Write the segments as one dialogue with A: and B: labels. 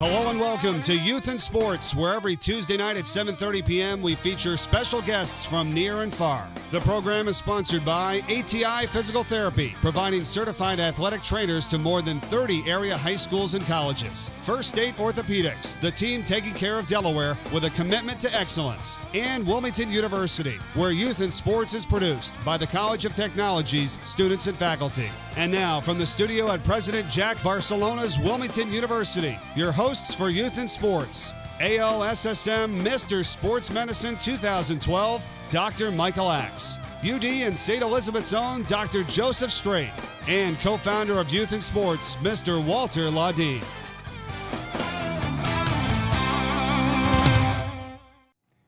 A: Hello and welcome to Youth in Sports, where every Tuesday night at 7:30 p.m. we feature special guests from near and far. The program is sponsored by ATI Physical Therapy, providing certified athletic trainers to more than 30 area high schools and colleges. First State Orthopedics, the team taking care of Delaware with a commitment to excellence. And Wilmington University, where Youth in Sports is produced by the College of Technology's students and faculty. And now, from the studio at President Jack Barcelona's Wilmington University, your hosts for Youth in Sports, ALSSM Mr. Sports Medicine 2012, Dr. Michael Axe, UD and St. Elizabeth's own Dr. Joseph Strait, and co-founder of Youth in Sports, Mr. Walter Laudine.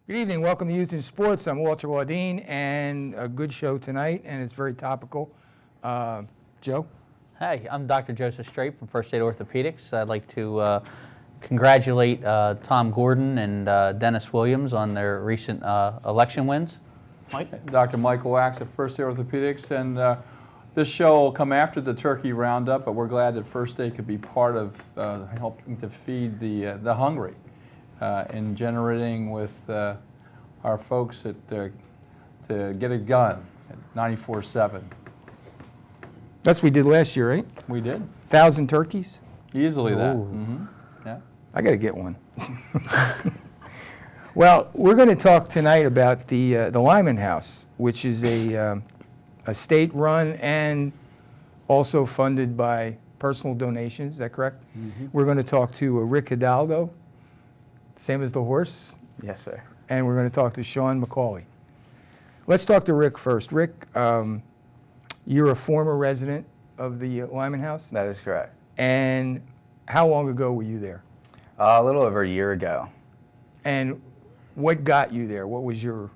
B: Good evening. Welcome to Youth in Sports. I'm Walter Laudine, and a good show tonight, and it's very topical. Joe?
C: Hi, I'm Dr. Joseph Strait from First State Orthopedics. I'd like to congratulate Tom Gordon and Dennis Williams on their recent election wins. Mike?
D: Dr. Michael Axe at First State Orthopedics, and this show will come after the Turkey Roundup, but we're glad that First State could be part of helping to feed the hungry in generating with our folks to get it done at 94/7.
B: That's what we did last year, right?
D: We did.
B: 1,000 turkeys?
D: Easily that. Yeah.
B: I got to get one. Well, we're going to talk tonight about the Limen House, which is a state-run and also funded by personal donations. Is that correct? Mm-hmm. We're going to talk to Rick Hidalgo, same as the horse.
E: Yes, sir.
B: And we're going to talk to Shawn McCauley. Let's talk to Rick first. Rick, you're a former resident of the Limen House?
E: That is correct.
B: And how long ago were you there?
E: A little over a year ago.
B: And what got you there? What was your...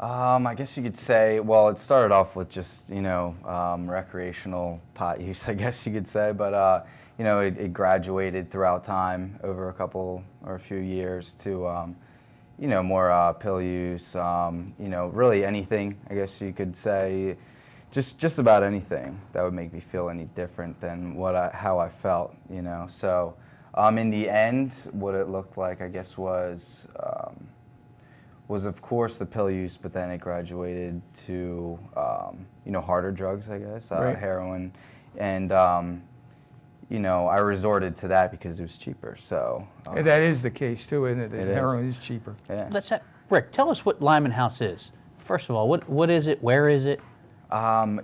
E: I guess you could say, well, it started off with just, recreational pot use, I guess you could say. But, it graduated throughout time over a few years to, more pill use, really anything, I guess you could say. Just about anything that would make me feel any different than how I felt, So in the end, what it looked like, I guess, was of course the pill use, but then it graduated to harder drugs, I guess,
B: right.
E: Heroin, and I resorted to that because it was cheaper. So
B: that is the case too, isn't it? That heroin is cheaper.
E: Yeah.
C: Rick, tell us what Limen House is. First of all, what is it? Where is it?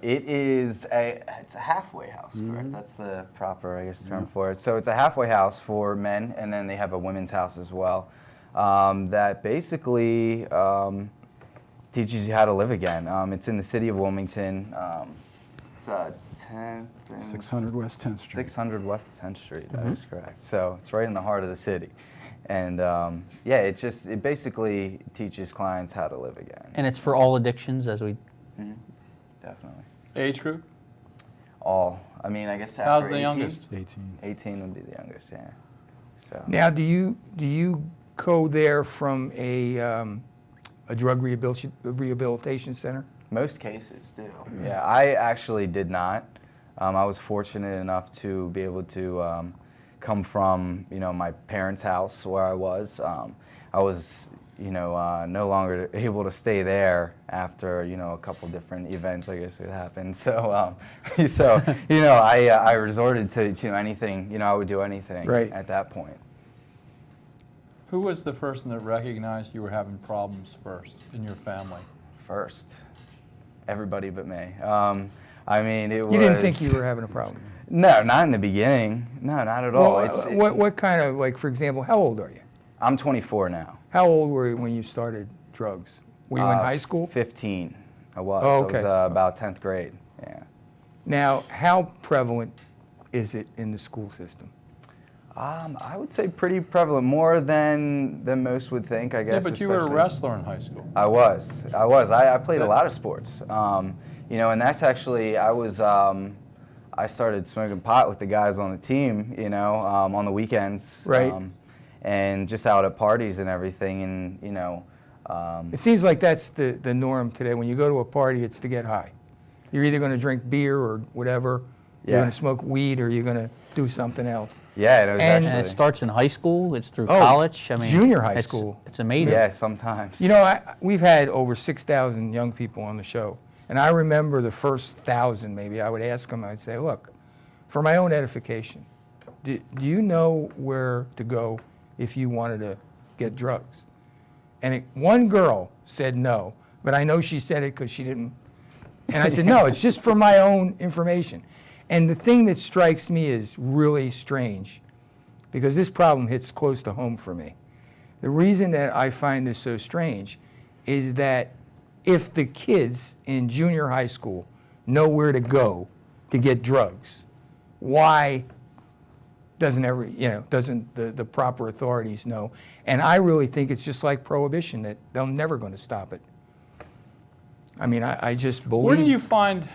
E: It's a halfway house, correct? That's the proper, I guess, term for it. So it's a halfway house for men, and then they have a women's house as well that basically teaches you how to live again. It's in the city of Wilmington. It's
D: 600 West 10th Street.
E: 600 West 10th Street, that is correct. So it's right in the heart of the city. And it basically teaches clients how to live again.
C: And it's for all addictions, as we...
E: Mm-hmm. Definitely.
D: Age group?
E: All. I mean, I guess after
D: How's the
E: 18?
D: youngest?
E: 18 would be the youngest, yeah. So.
B: Now, do you go there from a drug rehabilitation center?
E: Most cases do. Yeah, I actually did not. I was fortunate enough to be able to come from, my parents' house where I was. I was no longer able to stay there after, a couple different events, I guess, that happened. So, I resorted to anything, I would do anything
B: right.
E: at that point.
D: Who was the person that recognized you were having problems first in your family?
E: First, everybody but me. I mean, it was...
B: You didn't think you were having a problem?
E: No, not in the beginning. No, not at all.
B: What kind of, like, for example, how old are you?
E: I'm 24 now.
B: How old were you when you started drugs? Were you in high school?
E: 15. I was.
B: Oh, okay.
E: I was about 10th grade. Yeah.
B: Now, how prevalent is it in the school system?
E: I would say pretty prevalent, more than most would think, I guess.
D: Yeah, but you were a wrestler in high school.
E: I was. I played a lot of sports. And that's actually, I started smoking pot with the guys on the team, on the weekends.
B: Right.
E: And just out at parties and everything, and
B: it seems like that's the norm today. When you go to a party, it's to get high. You're either going to drink beer or whatever, You're
E: Yeah.
B: going to smoke weed or you're going to do something else.
E: Yeah, it was
B: And-
C: And it
E: actually.
C: starts in high school. It's through
B: Oh,
C: college. I mean,
B: junior high
C: it's-
B: school.
C: It's amazing.
E: Yeah, sometimes.
B: You know, we've had over 6,000 young people on the show. And I remember the first 1,000 maybe, I would ask them, I'd say, look, for my own edification, do you know where to go if you wanted to get drugs? And one girl said no, but I know she said it because she didn't. And I said, no, it's just for my own information. And the thing that strikes me is really strange, because this problem hits close to home for me. The reason that I find this so strange is that if the kids in junior high school know where to go to get drugs, why doesn't the proper authorities know? And I really think it's just like prohibition, that they're never going to stop it. I mean, I just believe.
D: Where did you find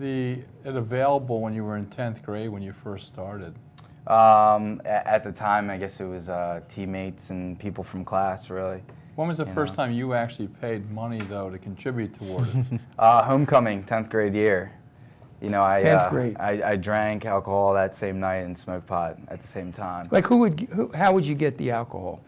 D: it available when you were in 10th grade, when you first started?
E: At the time, I guess it was teammates and people from class, really.
D: When was the first time you actually paid money, though, to contribute toward it?
E: Homecoming, 10th grade year. You know,
B: 10th grade.
E: I drank alcohol that same night and smoked pot at the same time.
B: Like, how would you get the alcohol?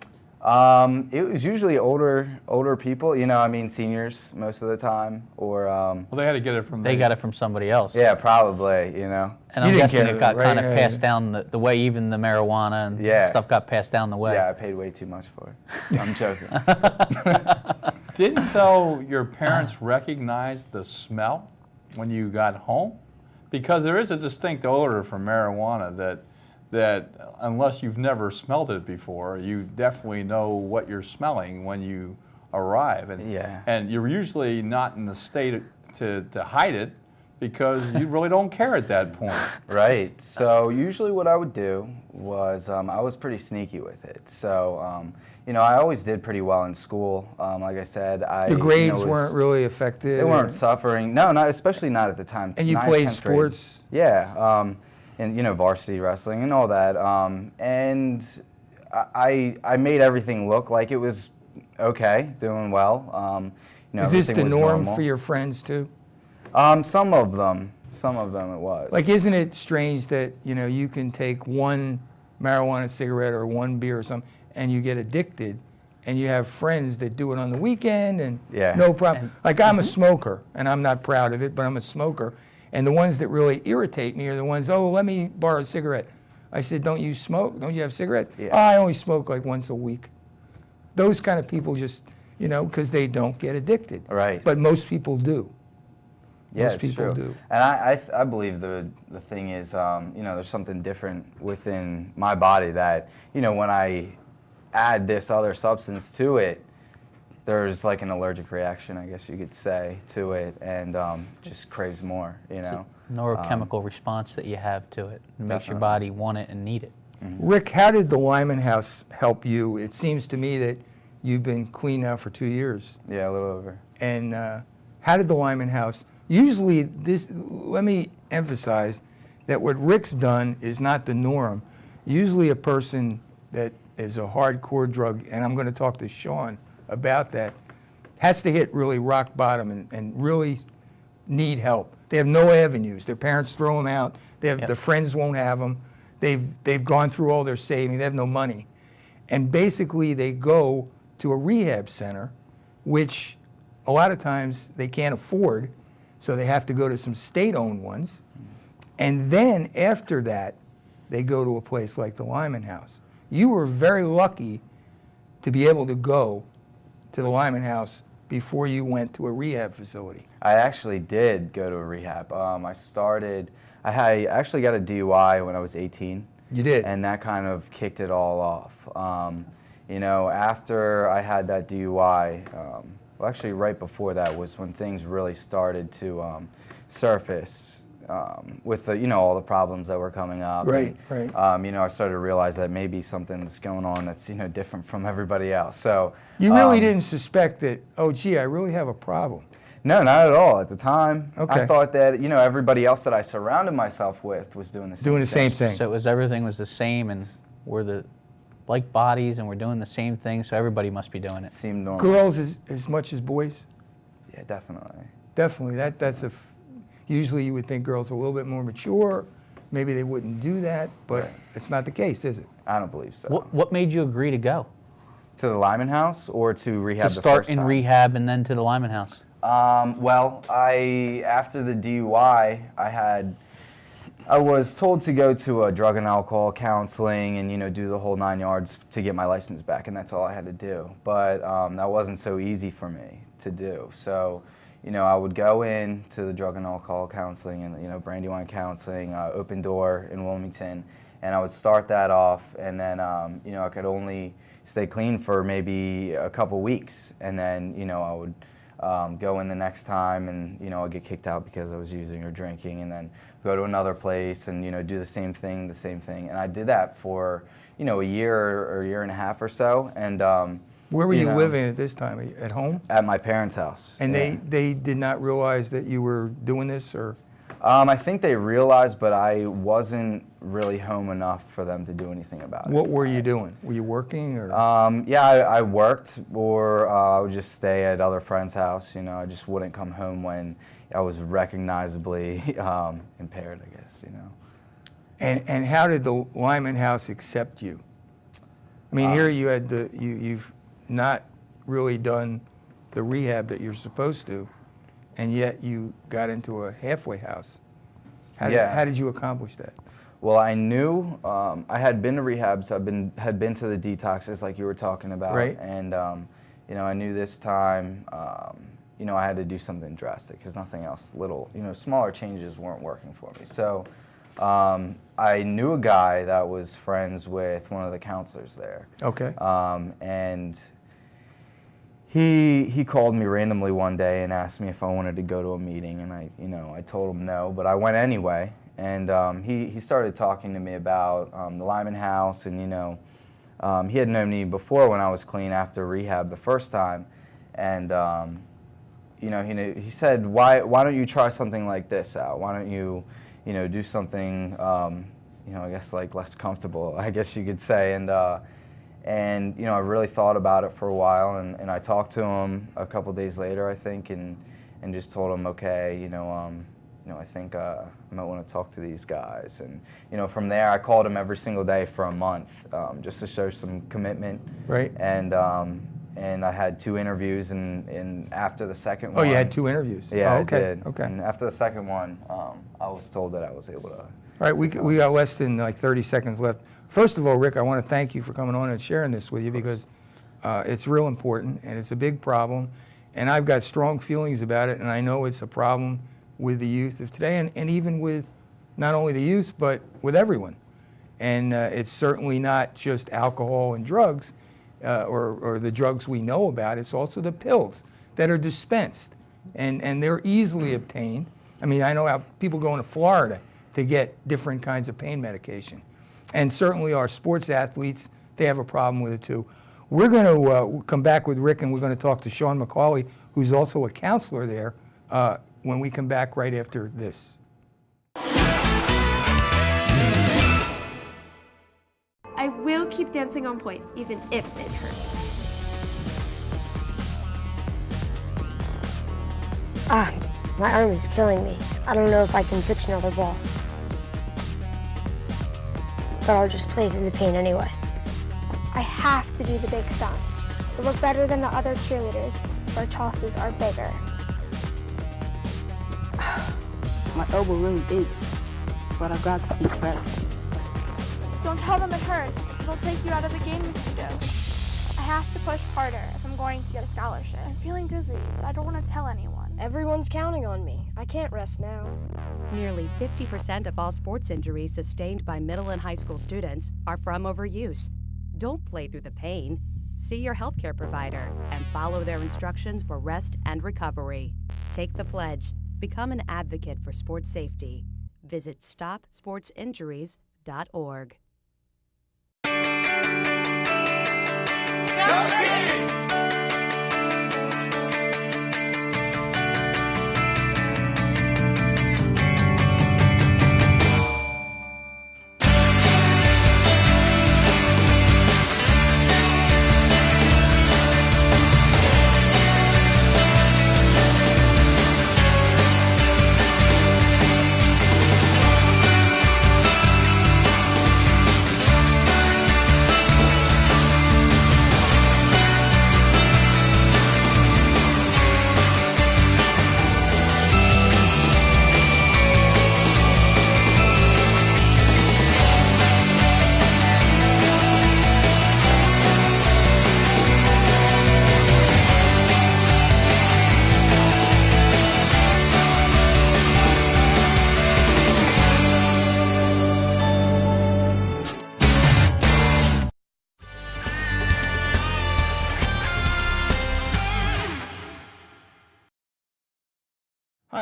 E: It was usually older people, you know, I mean seniors most of the time, or
D: Well, they had to get it from
C: They got it from somebody else.
E: yeah, probably, you know.
C: And
B: You
C: I'm
B: didn't
C: guessing
B: get
C: it
B: it,
C: got
B: right?
C: kind of
B: Yeah,
C: passed
B: yeah.
C: down the way even the marijuana and
E: Yeah.
C: stuff got passed down the way.
E: Yeah, I paid way too much for it. I'm joking.
D: Didn't, though, your parents recognize the smell when you got home? Because there is a distinct odor from marijuana that unless you've never smelled it before, you definitely know what you're smelling when you arrive. And,
E: Yeah.
D: and you're usually not in the state to hide it because you really don't care at that point.
E: Right. So usually what I would do was I was pretty sneaky with it. So, you know, I always did pretty well in school. Like I said,
B: Your grades weren't really affected?
E: They weren't suffering. No, not especially not at the time.
B: And you
E: 9th,
B: played
E: 10th grade.
B: sports?
E: Yeah. And, you know, varsity wrestling and all that. And I made everything look like it was okay, doing well. You know,
B: Is this the
E: everything was
B: norm
E: normal.
B: for your friends too?
E: Some of them it was.
B: Like, isn't it strange that, you know, you can take one marijuana cigarette or one beer or something and you get addicted, and you have friends that do it on the weekend and
E: Yeah.
B: no problem. Like, I'm a smoker, and I'm not proud of it, but I'm a smoker. And the ones that really irritate me are the ones, oh, let me borrow a cigarette. I said, don't you smoke? Don't you have cigarettes?
E: Yeah.
B: Oh, I only smoke like once a week. Those kind of people just, you know, because they don't get addicted.
E: Right.
B: But most people do.
E: Yeah,
B: Most
E: it's
B: people
E: true.
B: do.
E: And I believe the thing is, you know, there's something different within my body that, you know, when I add this other substance to it, there's like an allergic reaction, I guess you could say, to it, and just craves more, you know.
C: Neurochemical response that you have to it. It makes your
E: Definitely.
C: body want it and need it.
B: Rick, how did the Limen House help you? It seems to me that you've been clean now for 2 years.
E: Yeah, a little over.
B: And how did the Limen House, usually this, let me emphasize that what Rick's done is not the norm. Usually a person that is a hardcore drug, and I'm going to talk to Shawn about that, has to hit really rock bottom and really need help. They have no avenues. Their parents throw them out. They have,
C: Yep.
B: Their friends won't have them. They've gone through all their savings. They have no money. And basically they go to a rehab center, which a lot of times they can't afford, so they have to go to some state-owned ones. And then after that, they go to a place like the Limen House. You were very lucky to be able to go to the Limen House before you went to a rehab facility.
E: I actually did go to a rehab. I actually got a DUI when I was 18.
B: You did?
E: And that kind of kicked it all off. You know, after I had that DUI, well, actually right before that was when things really started to surface with the, you know, all the problems that were coming up.
B: Right,
E: and,
B: right.
E: You know, I started to realize that maybe something's going on that's, you know, different from everybody else. So
B: You really didn't suspect that, oh, gee, I really have a problem.
E: No, not at all. At the time,
B: Okay.
E: I thought that, you know, everybody else that I surrounded myself with was doing the same
B: Doing the same thing.
C: So it was everything was the same, and we're the like bodies, and we're doing the same thing. So everybody must be doing
E: It
C: it.
E: seemed normal.
B: Girls as much as boys?
E: Yeah, definitely.
B: Definitely. Usually you would think girls are a little bit more mature. Maybe they wouldn't do that, but it's not the case, is it?
E: I don't believe so.
C: What made you agree to go?
E: To the Limen house or to rehab
C: To
E: the
C: start
E: first
C: in
E: time?
C: rehab and then to the Limen house?
E: Well, after the DUI, I was told to go to a drug and alcohol counseling and, you know, do the whole 9 yards to get my license back, and that's all I had to do. But that wasn't so easy for me to do. So, you know, I would go in to the drug and alcohol counseling and, you know, Brandywine counseling, Open Door in Wilmington, and I would start that off, and then, you know, I could only stay clean for maybe a couple weeks, and then, you know, I would go in the next time and, you know, I'd get kicked out because I was using or drinking, and then go to another place and, you know, do the same thing. And I did that for, you know, a year or a year and a half or so. And
B: Where were you
E: know,
B: living at this time? At home?
E: At my parents' house.
B: And
E: yeah.
B: they did not realize that you were doing this, or?
E: I think they realized, but I wasn't really home enough for them to do anything about it.
B: What were you doing? Were you working, or?
E: Yeah, I worked, or I would just stay at other friends' house. You know, I just wouldn't come home when I was recognizably impaired, I guess, you know.
B: And how did the Limen house accept you? I mean, here you had you've not really done the rehab that you're supposed to, and yet you got into a halfway house. How did you accomplish that?
E: Well, I knew I had been to rehabs. Had been to the detoxes like you were talking about,
B: right?
E: And you know, I knew this time, you know, I had to do something drastic because nothing else. You know, smaller changes weren't working for me. So I knew a guy that was friends with one of the counselors there.
B: Okay.
E: And he called me randomly one day and asked me if I wanted to go to a meeting, and I told him no, but I went anyway. And he started talking to me about the Limen house, and, you know, he had known me before when I was clean after rehab the first time, and you know, he said, why don't you try something like this out? Why don't you, you know, do something, you know, I guess like less comfortable, I guess you could say. And you know, I really thought about it for a while, and I talked to him a couple days later, I think, and just told him, okay, you know, I think I might want to talk to these guys. And, you know, from there, I called him every single day for a month, just to show some commitment.
B: Right.
E: And I had 2 interviews, and after the second one.
B: Oh, you had 2 interviews?
E: Yeah,
B: oh,
E: okay. I did.
B: Okay.
E: And after the second one, I was told that I was able to.
B: All right, we got less than like 30 seconds left. First of all, Rick, I want to thank you for coming on and sharing this with you, because it's real important and it's a big problem, and I've got strong feelings about it, and I know it's a problem with the youth of today, and even with not only the youth, but with everyone. And it's certainly not just alcohol and drugs, or the drugs we know about. It's also the pills that are dispensed, and they're easily obtained. I mean, I know how people go into Florida to get different kinds of pain medication. And certainly our sports athletes, they have a problem with it too. We're going to come back with Rick, and we're going to talk to Shawn McCauley, who's also a counselor there, when we come back right after this.
F: I will keep dancing on point, even if it hurts.
G: My arm is killing me. I don't know if I can pitch another ball. But I'll just play through the pain anyway.
H: I have to do the big stunts. To look better than the other cheerleaders, our tosses are bigger.
I: My elbow really aches, but I got to eat better.
H: Don't tell them it hurts. They'll take you out of the game if you do. I have to push harder if I'm going to get a scholarship. I'm feeling dizzy, but I don't want to tell anyone.
G: Everyone's counting on me. I can't rest now.
J: Nearly 50% of all sports injuries sustained by middle and high school students are from overuse. Don't play through the pain. See your healthcare provider and follow their instructions for rest and recovery. Take the pledge. Become an advocate for sports safety. Visit stopsportsinjuries.org.
K: Go team!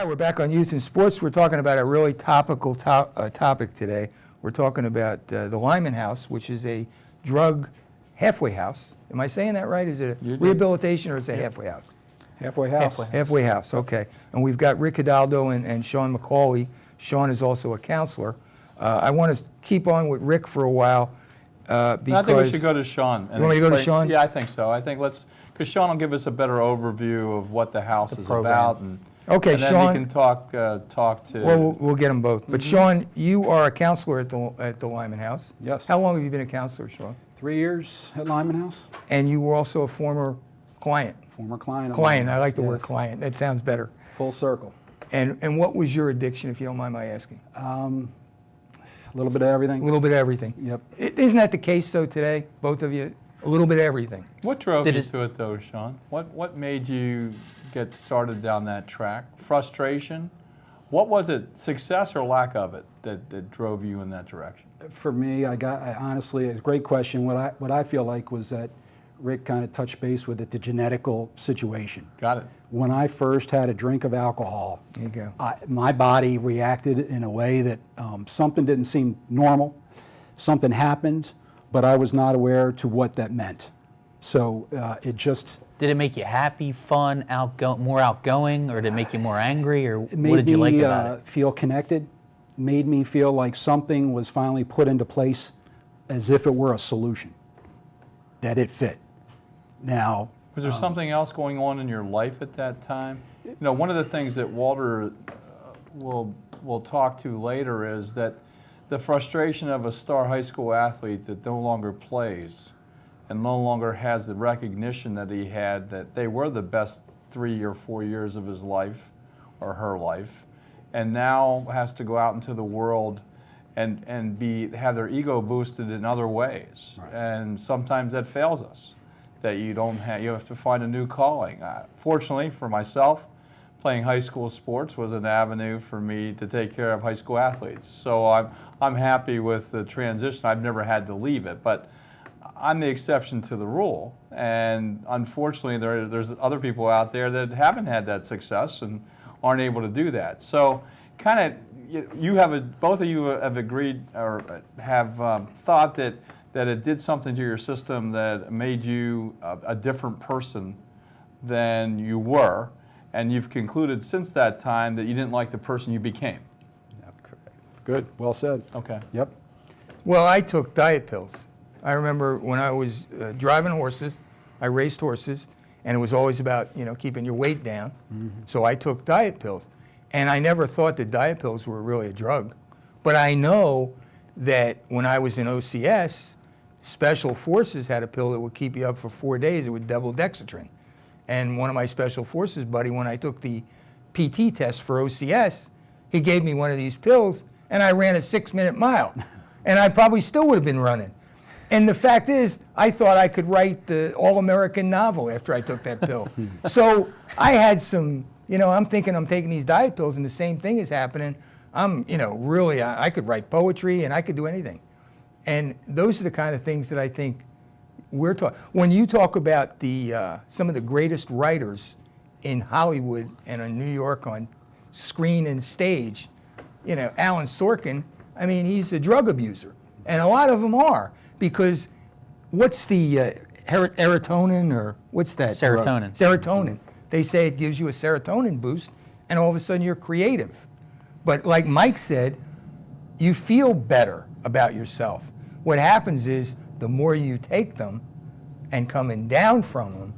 B: right, we're back on Youth and Sports. We're talking about a really topical topic today. We're talking about the Limen House, which is a drug halfway house. Am I saying that right? Is it a rehabilitation or is it a halfway house?
K: Halfway house.
B: Halfway house, okay. And we've got Rick Hidalgo and Shawn McCauley. Shawn is also a counselor. I want to keep on with Rick for a while because...
D: I think we should go to Shawn.
B: You want me to go to Shawn?
D: Yeah, I think so. I think because Shawn will give us a better overview of what the house is about.
B: Okay,
D: and then
B: Shawn,
D: we can talk to...
B: Well, we'll get them both. But Shawn, you are a counselor at the Limen House.
K: Yes.
B: How long have you been a counselor, Shawn?
K: 3 years at Limen House.
B: And you were also a former client.
K: Former client.
B: Client, I like the word client. That sounds better.
K: Full circle.
B: And what was your addiction, if you don't mind my asking?
K: A little bit of everything.
B: A little bit of everything.
K: Yep.
B: Isn't that the case, though, today? Both of you? A little bit of everything.
D: What drove you to it, though, Shawn? What made you get started down that track? Frustration? What was it, success or lack of it, that drove you in that direction?
K: For me, honestly, it's a great question. What I feel like was that Rick kind of touched base with it, the genetical situation.
D: Got it.
K: When I first had a drink of alcohol,
B: there you go.
K: My body reacted in a way that something didn't seem normal. Something happened, but I was not aware to what that meant. So it just...
C: Did it make you happy, fun, more outgoing, or did it make you more angry, or
K: what
C: did you like about it?
K: Made me feel connected, made me feel like something was finally put into place as if it were a solution, that it fit. Now...
D: Was there something else going on in your life at that time? You know, one of the things that Walter will talk to later is that the frustration of a star high school athlete that no longer plays and no longer has the recognition that he had, that they were the best 3 or 4 years of his life or her life, and now has to go out into the world and have their ego boosted in other ways. Right. And sometimes that fails us, that you have to find a new calling. Fortunately for myself, playing high school sports was an avenue for me to take care of high school athletes. So I'm happy with the transition. I've never had to leave it, but I'm the exception to the rule. And unfortunately, there's other people out there that haven't had that success and aren't able to do that. So kind of, both of you have agreed or have thought that it did something to your system that made you a different person than you were, and you've concluded since that time that you didn't like the person you became.
K: That's correct. Good. Well said.
D: Okay.
K: Yep.
B: Well, I took diet pills. I remember when I was driving horses, I raced horses, and it was always about, keeping your weight down. Mm-hmm. So I took diet pills. And I never thought that diet pills were really a drug. But I know that when I was in OCS, Special Forces had a pill that would keep you up for 4 days. It would double dexatrin. And one of my Special Forces buddy, when I took the PT test for OCS, he gave me one of these pills, and I ran a 6-minute mile. And I probably still would have been running. And the fact is, I thought I could write the All-American novel after I took that pill. So I had some, I'm thinking I'm taking these diet pills, and the same thing is happening. I'm, really, I could write poetry, and I could do anything. And those are the kind of things that I think we're talking. When you talk about some of the greatest writers in Hollywood and in New York on screen and stage, Alan Sorkin, I mean, he's a drug abuser. And a lot of them are, because what's the serotonin, or what's that?
C: Serotonin.
B: Serotonin. They say it gives you a serotonin boost, and all of a sudden you're creative. But like Mike said, you feel better about yourself. What happens is the more you take them and coming down from them,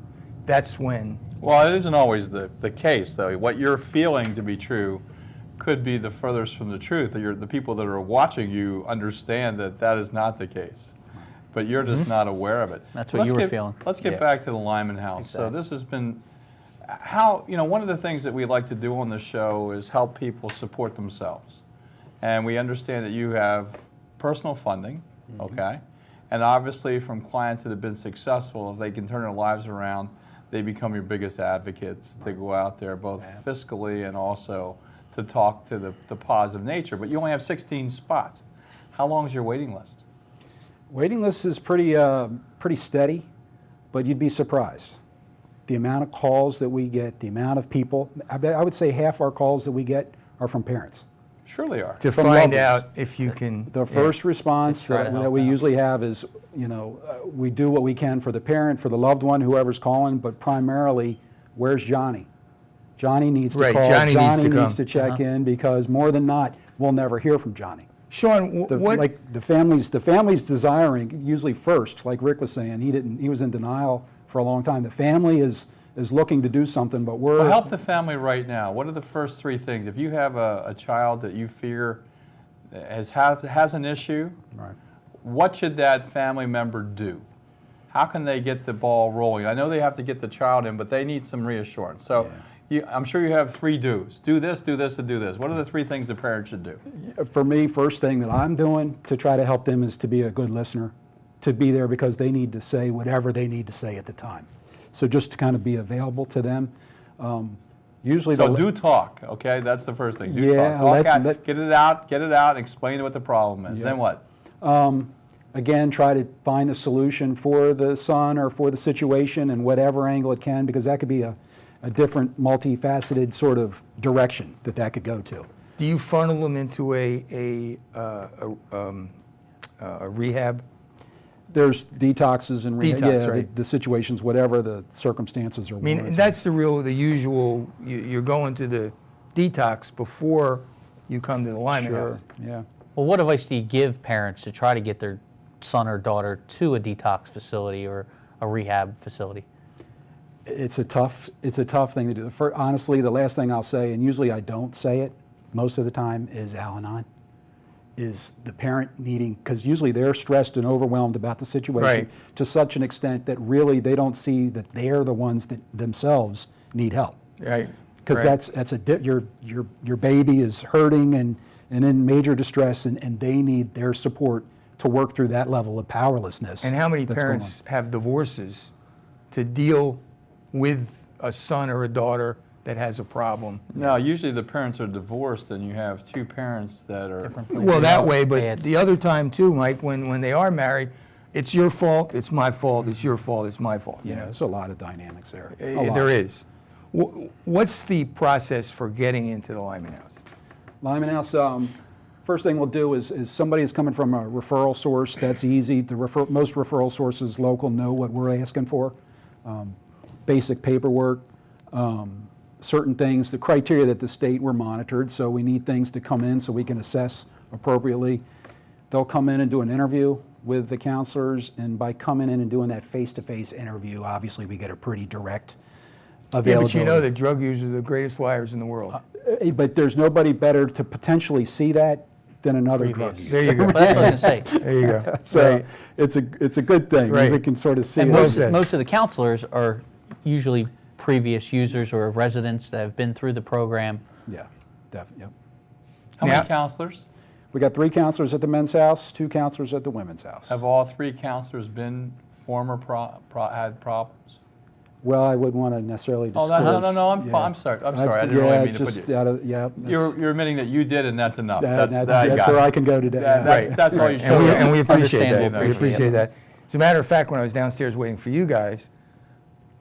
B: that's when...
D: Well, it isn't always the case, though. What you're feeling to be true could be the furthest from the truth. The people that are watching you understand that is not the case. But you're just not aware of it.
C: That's what you were feeling.
D: Let's get back to the Limen House. Exactly. So this has been... one of the things that we like to do on the show is help people support themselves. And we understand that you have personal funding, okay? And obviously from clients that have been successful, if they can turn their lives around, they become your biggest advocates to go out there, both fiscally and also to talk to the positive nature. But you only have 16 spots. How long is your waiting list?
K: Waiting list is pretty steady, but you'd be surprised. the amount of calls that we get, the amount of people, I would say half our calls that we get are from parents.
D: Sure they are.
B: To
K: From
B: find
K: loved ones.
B: out if you can.
K: The first response
C: Just try to
K: that
C: help
K: we
C: out.
K: usually have is, we do what we can for the parent, for the loved one, whoever's calling, but primarily, where's Johnny? Johnny needs to
B: Right,
K: call.
B: Johnny needs to come.
K: check in, because more than not, we'll never hear from Johnny.
B: Shawn, what?
K: Like the family's desiring usually first, like Rick was saying, he was in denial for a long time. The family is looking to do something, but we're.
D: Well, help the family right now. What are the first three things? If you have a child that you fear has an issue,
K: Right.
D: what should that family member do? How can they get the ball rolling? I know they have to get the child in, but they need some reassurance. So I'm sure you have 3 do's. Do this, and do this. What are the 3 things the parent should do?
K: For me, first thing that I'm doing to try to help them is to be a good listener, to be there because they need to say whatever they need to say at the time. So just to kind of be available to them. Usually,
D: So do talk, okay? That's the first thing. Do
K: Yeah,
D: talk. Get it out, explain what the problem is.
K: Yeah.
D: Then what?
K: again, try to find a solution for the son or for the situation in whatever angle it can, because that could be a different, multifaceted sort of direction that could go to.
B: Do you funnel them into a rehab?
K: There's detoxes and rehab.
B: Detox,
K: Yeah,
B: right.
K: the situations, whatever the circumstances are.
B: I mean, that's the usual, you're going to the detox before you come to the Limen house.
K: Yeah.
C: Well, what advice do you give parents to try to get their son or daughter to a detox facility or a rehab facility?
K: It's a tough thing to do. Honestly, the last thing I'll say, and usually I don't say it most of the time, is Al-Anon. Is the parent needing, because usually they're stressed and overwhelmed about the situation
B: Right.
K: to such an extent that really they don't see that they're the ones that themselves need help.
B: Right.
K: Because
B: right.
K: your baby is hurting and in major distress, and they need their support to work through that level of powerlessness.
B: And how many
K: that's going
B: parents have divorces to deal with a son or a daughter that has a problem?
D: No, usually the parents are divorced and you have two parents that are different.
B: Well, that way, but the other time too, Mike, when they are married, it's your fault, it's my fault, it's your fault, it's my fault.
K: Yeah, there's a lot of dynamics there.
B: There is. What's the process for getting into the Limen house?
K: Limen house, first thing we'll do is somebody is coming from a referral source. That's easy. Most referral sources local know what we're asking for. Basic paperwork, certain things, the criteria that the state were monitored, so we need things to come in so we can assess appropriately. They'll come in and do an interview with the counselors, and by coming in and doing that face-to-face interview, obviously we get a pretty direct availability.
B: Yeah, but you know that drug users are the greatest liars in the world.
K: But there's nobody better to potentially see that than another drug user.
B: There you go.
C: Well, that's what I was going to say.
B: There you go.
K: So
B: Right.
K: it's a good thing.
B: Right.
K: We can sort of see
C: And
K: it.
C: most of the counselors are usually previous users or residents that have been through the program.
K: Yeah, definitely. Yep.
D: How many counselors?
K: We got 3 counselors at the men's house, 2 counselors at the women's house.
D: Have all 3 counselors been had problems?
K: Well, I wouldn't want to necessarily disclose.
D: Oh, no, I'm sorry. I'm sorry. I didn't really mean to put you. You're admitting that you did, and that's enough. That's
K: where I can go today.
D: That's all you should.
B: And we appreciate that. We
C: Yeah.
B: appreciate that. As a matter of fact, when I was downstairs waiting for you guys,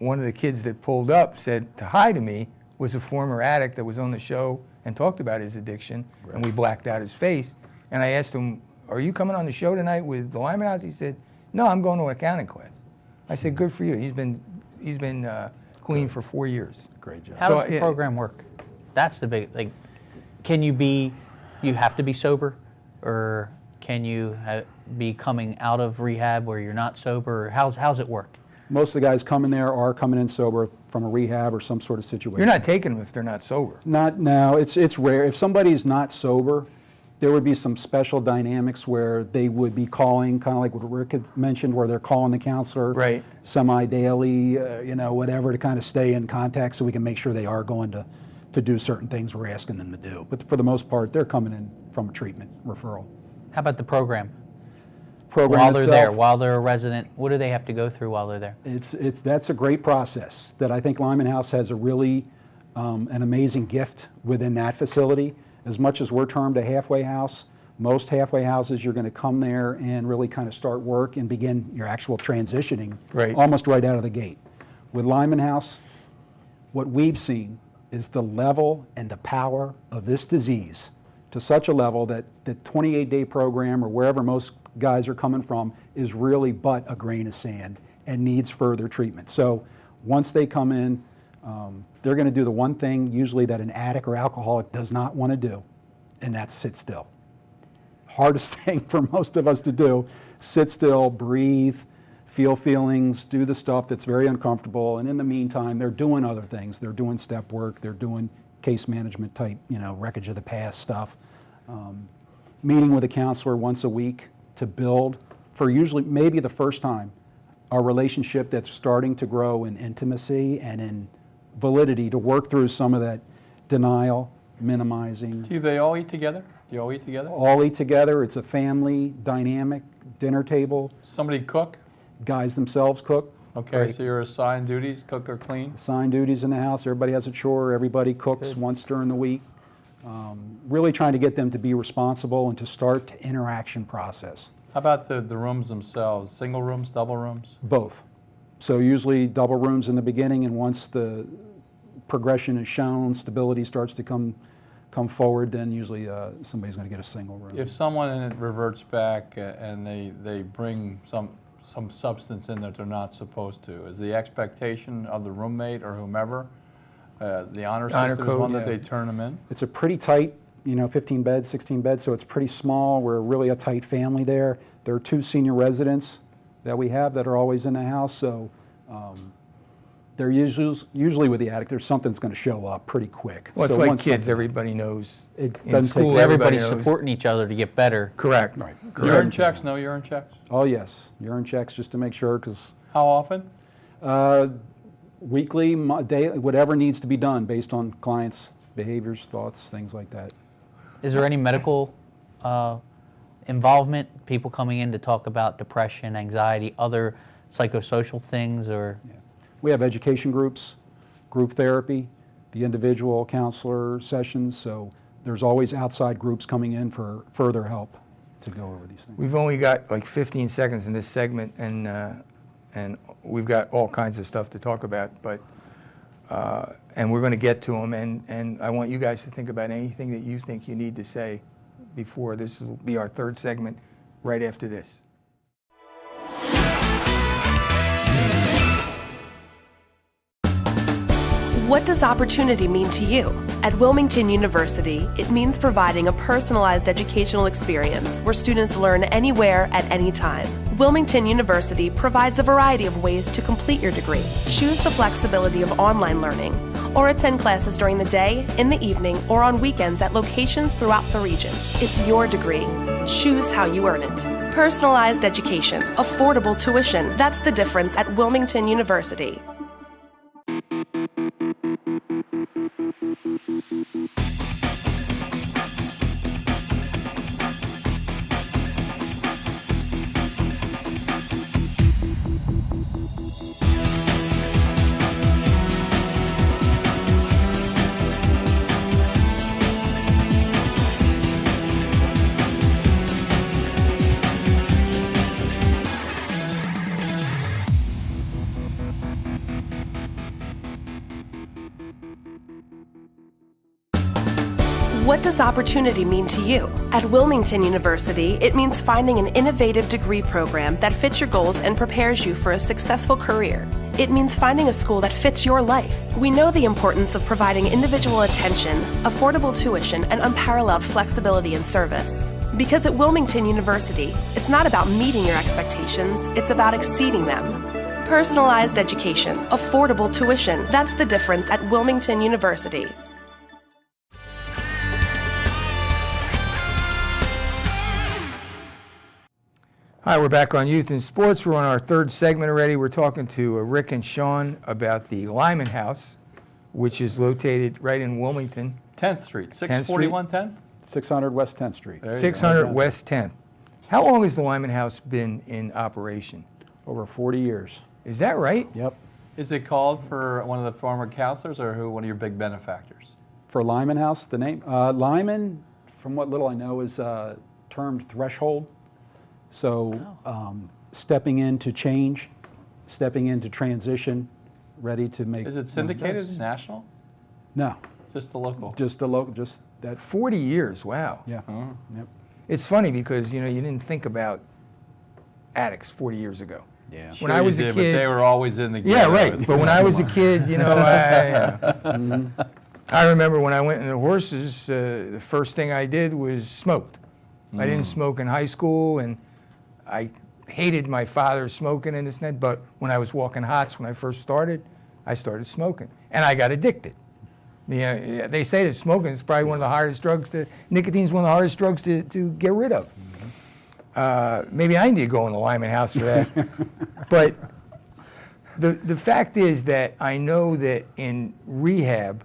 B: one of the kids that pulled up said to hi to me was a former addict that was on the show and talked about his addiction, and we blacked out his face. And I asked him, "Are you coming on the show tonight with the Limen house?" He said, "No, I'm going to an accounting class." I said, "Good for you. He's been clean for 4 years."
K: Great job.
C: How does the program work? That's the big, can you have to be sober, or can you be coming out of rehab where you're not sober? Or how's it work?
K: Most of the guys coming there are coming in sober from a rehab or some sort of situation.
B: You're not taking them if they're not sober.
K: No, it's rare. If somebody's not sober, there would be some special dynamics where they would be calling, kind of like what Rick had mentioned, where they're calling the counselor semi-daily, whatever, to kind of stay in contact so we can make sure they are going to do certain things we're asking them to do. But for the most part, they're coming in from a treatment referral.
C: How about the program?
K: Program
C: while they're
K: itself,
C: there, while they're a resident, what do they have to go through while they're there?
K: That's a great process that I think Limen House has a really an amazing gift within that facility. As much as we're termed a halfway house, most halfway houses, you're going to come there and really kind of start work and begin your actual transitioning almost right out of the gate. With Limen House, what we've seen is the level and the power of this disease to such a level that the 28-day program, or wherever most guys are coming from, is really but a grain of sand and needs further treatment. So once they come in, they're going to do the one thing usually that an addict or alcoholic does not want to do, and that's sit still. Hardest thing for most of us to do, sit still, breathe, feel feelings, do the stuff that's very uncomfortable, and in the meantime, they're doing other things. They're doing step work, they're doing case management type, wreckage of the past stuff. Meeting with a counselor once a week to build, for usually maybe the first time, a relationship that's starting to grow in intimacy and in validity to work through some of that denial, minimizing.
D: Do they all eat together? Do you all eat together?
K: All eat together. It's a family dynamic dinner table.
D: Somebody cook?
K: Guys themselves cook.
D: Okay,
K: Right.
D: so you're assigned duties, cook or clean?
K: Assigned duties in the house. Everybody has a chore. Everybody cooks once during the week. Really trying to get them to be responsible and to start the interaction process.
D: How about the rooms themselves? Single rooms, double rooms?
K: Both. So usually double rooms in the beginning, and once the progression is shown, stability starts to come forward, then usually somebody's going to get a single room.
D: If someone reverts back and they bring some substance in that they're not supposed to, is the expectation of the roommate or whomever, the honor system
B: code,
D: is one that
B: yeah.
D: they turn them in?
K: It's a pretty tight, 15 beds, 16 beds, so it's pretty small. We're really a tight family there. There are 2 senior residents that we have that are always in the house, so they're usually with the addict, there's something that's going to show up pretty quick.
B: Well, it's
K: So
B: like
K: once
B: kids,
K: something-
B: everybody knows.
K: It
B: In
K: doesn't
B: school,
K: take-
B: everybody
C: Everybody's
B: knows.
C: supporting each other to get better.
B: Correct.
K: Right.
D: Urine checks? No urine checks?
K: Oh, yes. Urine checks just to make sure, because
D: How often?
K: weekly, daily, whatever needs to be done based on clients' behaviors, thoughts, things like that.
C: Is there any medical involvement? People coming in to talk about depression, anxiety, other psychosocial things, or?
K: Yeah. We have education groups, group therapy, the individual counselor sessions, so there's always outside groups coming in for further help to go over these things.
B: We've only got like 15 seconds in this segment, and we've got all kinds of stuff to talk about, but and we're going to get to them, and I want you guys to think about anything that you think you need to say before. This will be our 3rd segment right after this.
L: What does opportunity mean to you? At Wilmington University, it means providing a personalized educational experience where students learn anywhere at any time. Wilmington University provides a variety of ways to complete your degree. Choose the flexibility of online learning, or attend classes during the day, in the evening, or on weekends at locations throughout the region. It's your degree. Choose how you earn it. Personalized education, affordable tuition. That's the difference at Wilmington University. What does opportunity mean to you? At Wilmington University, it means finding an innovative degree program that fits your goals and prepares you for a successful career. It means finding a school that fits your life. We know the importance of providing individual attention, affordable tuition, and unparalleled flexibility and service. Because at Wilmington University, it's not about meeting your expectations, it's about exceeding them. Personalized education, affordable tuition, that's the difference at Wilmington University.
B: Hi, we're back on Youth and Sports. We're on our 3rd segment already. We're talking to Rick and Shawn about the Limen House, which is located right in Wilmington.
D: 10th Street, 641 10th?
K: 600 West 10th Street.
B: 600 West 10th. How long has the Limen House been in operation?
K: Over 40 years.
B: Is that right?
K: Yep.
D: Is it called for one of the former counselors or one of your big benefactors?
K: For Limen House, the name, Limen, from what little I know, is termed threshold. So stepping into change, stepping into transition, ready to make.
D: Is it syndicated national?
K: No.
D: Just the local?
K: Just the local, just that.
B: 40 years, wow.
K: Yeah.
B: Yep. It's funny because, you didn't think about addicts 40 years ago.
E: Yeah.
B: When I was a kid,
D: but they were always in the game.
B: Yeah, right. But when I was a kid, I remember when I went in the horses, the first thing I did was smoked. I didn't smoke in high school, and I hated my father smoking and this and that, but when I was walking hots when I first started, I started smoking, and I got addicted. They say that smoking is probably one of the hardest drugs nicotine is one of the hardest drugs to get rid of. Maybe I need to go in the Limen house for that. But the fact is that I know that in rehab,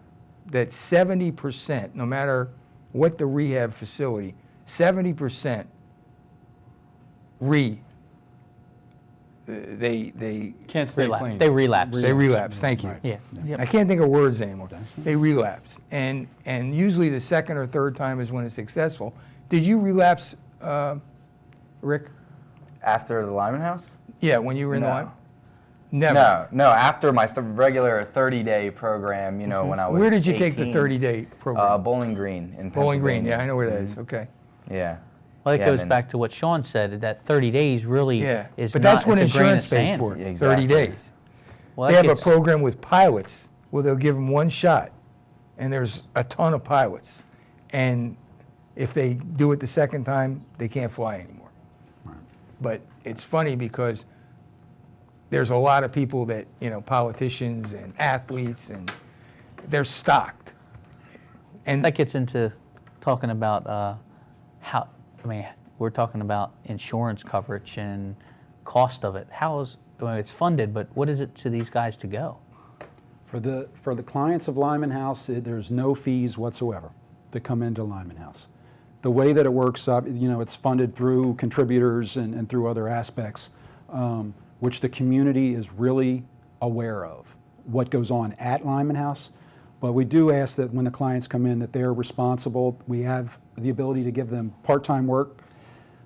B: that 70%, no matter what the rehab facility, 70% they
D: can't stay clean.
C: They relapse.
B: They relapse. Thank you.
C: Right. Yeah. Yep.
B: I can't think of words anymore. They relapse, and usually the second or third time is when it's successful. Did you relapse, Rick?
E: After the Limen house?
B: Yeah, when you were in the Limen?
E: Never. No. After my regular 30-day program, when I was
B: Where did you
E: 18,
B: take the 30-day program?
E: Bowling Green in Pennsylvania.
B: Bowling Green. Yeah, I know where that is. Okay.
E: Yeah.
C: Well, it goes back to what Shawn said, that 30 days really is
B: but
C: not,
B: that's what
C: it's a grain
B: insurance
C: of
B: pays
C: sand.
B: for,
E: Yeah,
B: 30 days.
C: Well,
B: They have a program with pilots where they'll give them one shot, and there's a ton of pilots. And if they do it the second time, they can't fly anymore. Right. But it's funny because there's a lot of people that, politicians and athletes, and they're stocked. And
C: that gets into talking about we're talking about insurance coverage and cost of it. It's funded, but what is it to these guys to go?
K: For the clients of Limen House, there's no fees whatsoever to come into Limen House. The way that it works up, it's funded through contributors and through other aspects, which the community is really aware of what goes on at Limen House. But we do ask that when the clients come in that they're responsible. We have the ability to give them part-time work,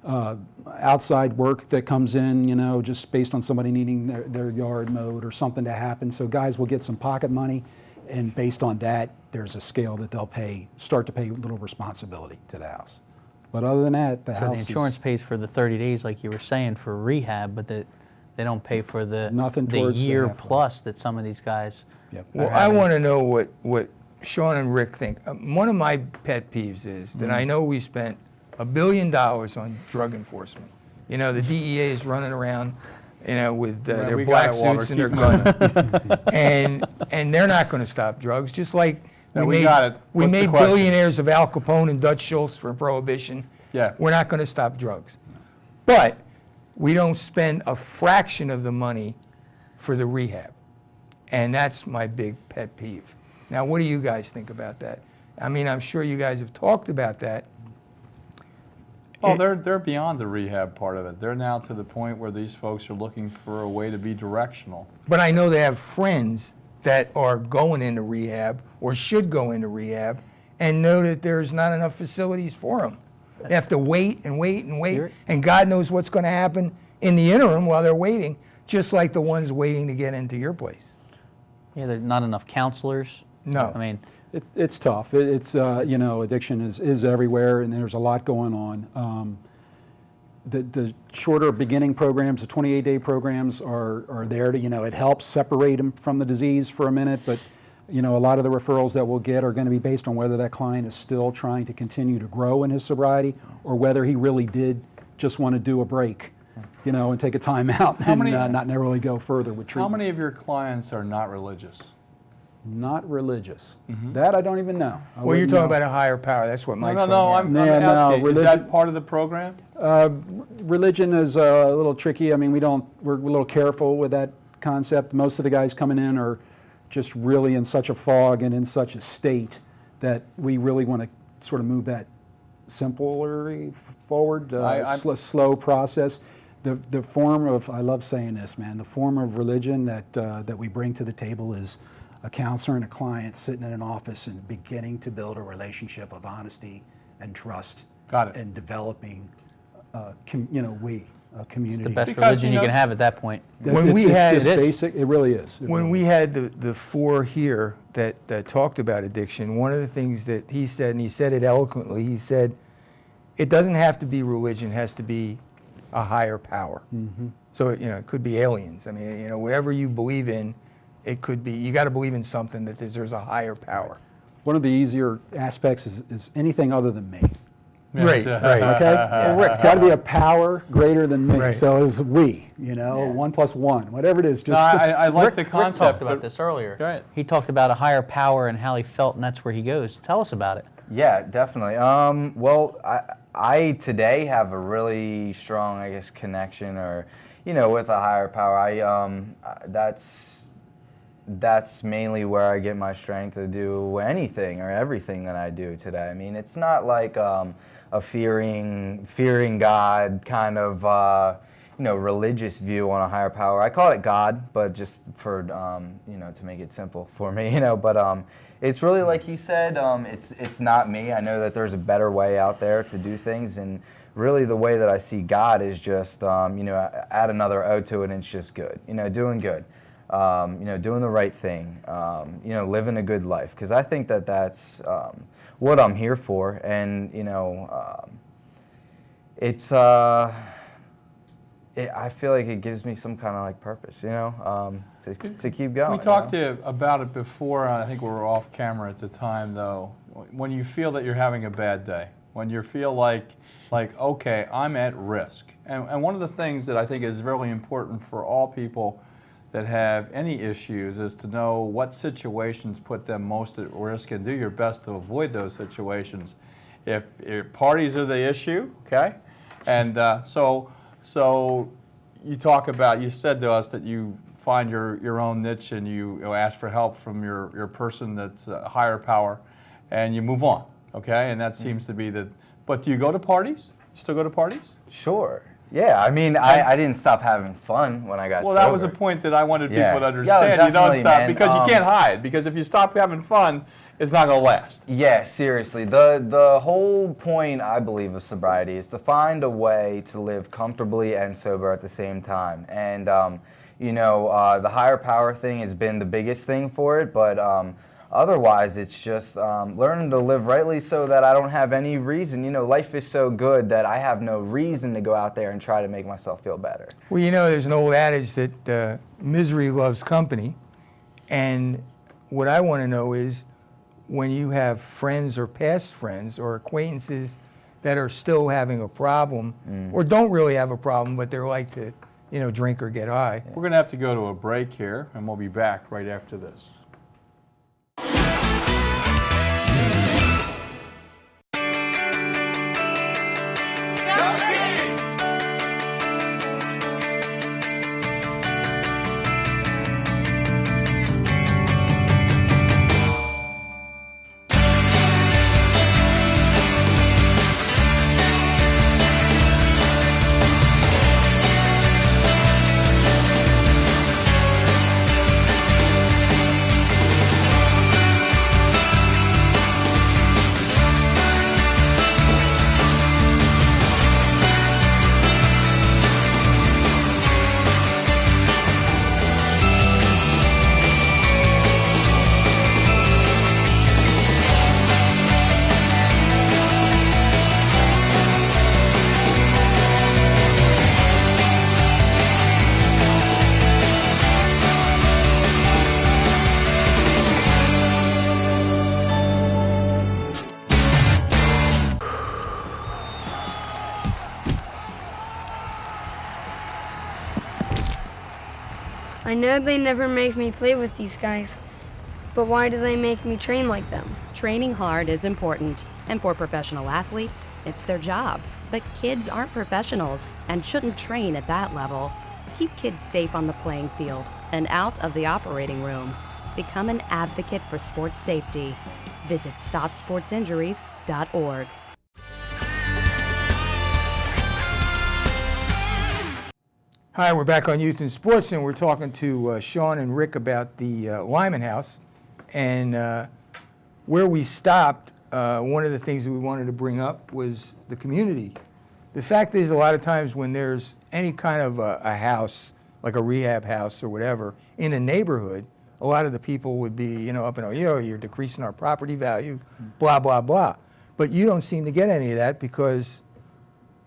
K: outside work that comes in, just based on somebody needing their yard mowed or something to happen. So guys will get some pocket money, and based on that, there's a scale that they'll start to pay a little responsibility to the house. But other than that, the house
C: the insurance pays for the 30 days, like you were saying, for rehab, but they don't pay for the year plus that some of these guys.
K: Yep.
B: Well, I want to know what Shawn and Rick think. One of my pet peeves is that I know we spent $1 billion on drug enforcement. The DEA is running around, with their black suits and their guns, and they're not going to stop drugs. Just like we made billionaires of Al Capone and Dutch Schultz for Prohibition.
D: Yeah.
B: We're not going to stop drugs, but we don't spend a fraction of the money for the rehab, and that's my big pet peeve. Now, what do you guys think about that? I mean, I'm sure you guys have talked about that.
D: Well, they're beyond the rehab part of it. They're now to the point where these folks are looking for a way to be directional.
B: But I know they have friends that are going into rehab or should go into rehab and know that there's not enough facilities for them. They have to wait and wait and wait, and God knows what's going to happen in the interim while they're waiting, just like the ones waiting to get into your place.
C: Yeah, there's not enough counselors.
B: No.
C: I mean,
K: it's tough. Addiction is everywhere, and there's a lot going on. The shorter beginning programs, the 28-day programs, are there to, it helps separate them from the disease for a minute, but a lot of the referrals that we'll get are going to be based on whether that client is still trying to continue to grow in his sobriety, or whether he really did just want to do a break, and take a time out and not necessarily go further with treatment.
D: How many of your clients are not religious?
K: Not religious. That I don't even know.
B: Well, you're talking about a higher power. That's what Mike's
D: I'm asking. Is that part of the program?
K: Religion is a little tricky. I mean, we're a little careful with that concept. Most of the guys coming in are just really in such a fog and in such a state that we really want to sort of move that simpler forward, slow process. The form of, I love saying this, man, the form of religion that we bring to the table is a counselor and a client sitting in an office and beginning to build a relationship of honesty and trust.
D: Got it.
K: And developing, a community.
C: It's the best
D: Because,
C: religion
D: you
C: you
D: know,
C: can have at that point.
B: When we had-
K: it's
C: It is.
K: basic, it really is.
B: When we had the four here that talked about addiction, one of the things that he said, and he said it eloquently, he said, it doesn't have to be religion, it has to be a higher power. So, you know, it could be aliens. I mean, you know, whatever you believe in, it could be, you got to believe in something that there's a higher power.
K: One of the easier aspects is anything other than me.
B: Right, right.
K: Okay? It's got to be a power greater than me.
B: Right.
K: So it's we, you know, 1 + 1, whatever it is. Just
D: No, I like the
C: Rick
D: concept.
C: talked about this earlier.
D: Go ahead.
C: He talked about a higher power and how he felt, and that's where he goes. Tell us about it.
E: Yeah, definitely. Well, I today have a really strong, I guess, connection, or, you know, with a higher power. That's mainly where I get my strength to do anything or everything that I do today. I mean, it's not like a fearing God kind of you know, religious view on a higher power. I call it God, but just for you know, to make it simple for me, you know. But it's really like he said. It's not me. I know that there's a better way out there to do things, and really the way that I see God is just you know, add another O to it, and it's just good. You know, doing good. You know, doing the right thing, you know, living a good life, because I think that that's what I'm here for, and, you know, it's, I feel like it gives me some kind of like purpose, you know, to keep going.
D: We talked about it before, I think we were off camera at the time though, when you feel that you're having a bad day, when you feel like okay, I'm at risk, and one of the things that I think is really important for all people that have any issues is to know what situations put them most at risk and do your best to avoid those situations. If parties are the issue, okay, and so you talk about, you said to us that you find your own niche and you ask for help from your person that's a higher power, and you move on, okay, and that seems to be the. But do you go to parties? You still go to parties?
E: Sure. Yeah, I mean, I didn't stop having fun when I got sober.
D: Well, that was a point that I wanted people to understand.
E: Yeah,
D: you don't stop,
E: man.
D: because you can't hide, because if you stop having fun, it's not going to last.
E: Yeah, seriously. The whole point, I believe, of sobriety is to find a way to live comfortably and sober at the same time. And, you know, the higher power thing has been the biggest thing for it, but otherwise, it's just learning to live rightly so that I don't have any reason. You know, life is so good that I have no reason to go out there and try to make myself feel better.
B: Well, you know, there's an old adage that misery loves company. And what I want to know is when you have friends or past friends or acquaintances that are still having a problem or don't really have a problem, but they're like to, you know, drink or get high.
D: We're going to have to go to a break here, and we'll be back right after this.
G: I know they never make me play with these guys, but why do they make me train like them?
J: Training hard is important, and for professional athletes, it's their job. But kids aren't professionals and shouldn't train at that level. Keep kids safe on the playing field and out of the operating room. Become an advocate for sports safety. Visit StopSportsInjuries.org.
B: Hi, we're back on Youth and Sports, and we're talking to Shawn and Rick about the Limen House. And where we stopped, one of the things that we wanted to bring up was the community The fact is, a lot of times when there's any kind of a house, like a rehab house or whatever, in a neighborhood, a lot of the people would be, you know, up and, you know, you're decreasing our property value, blah, blah, blah. But you don't seem to get any of that because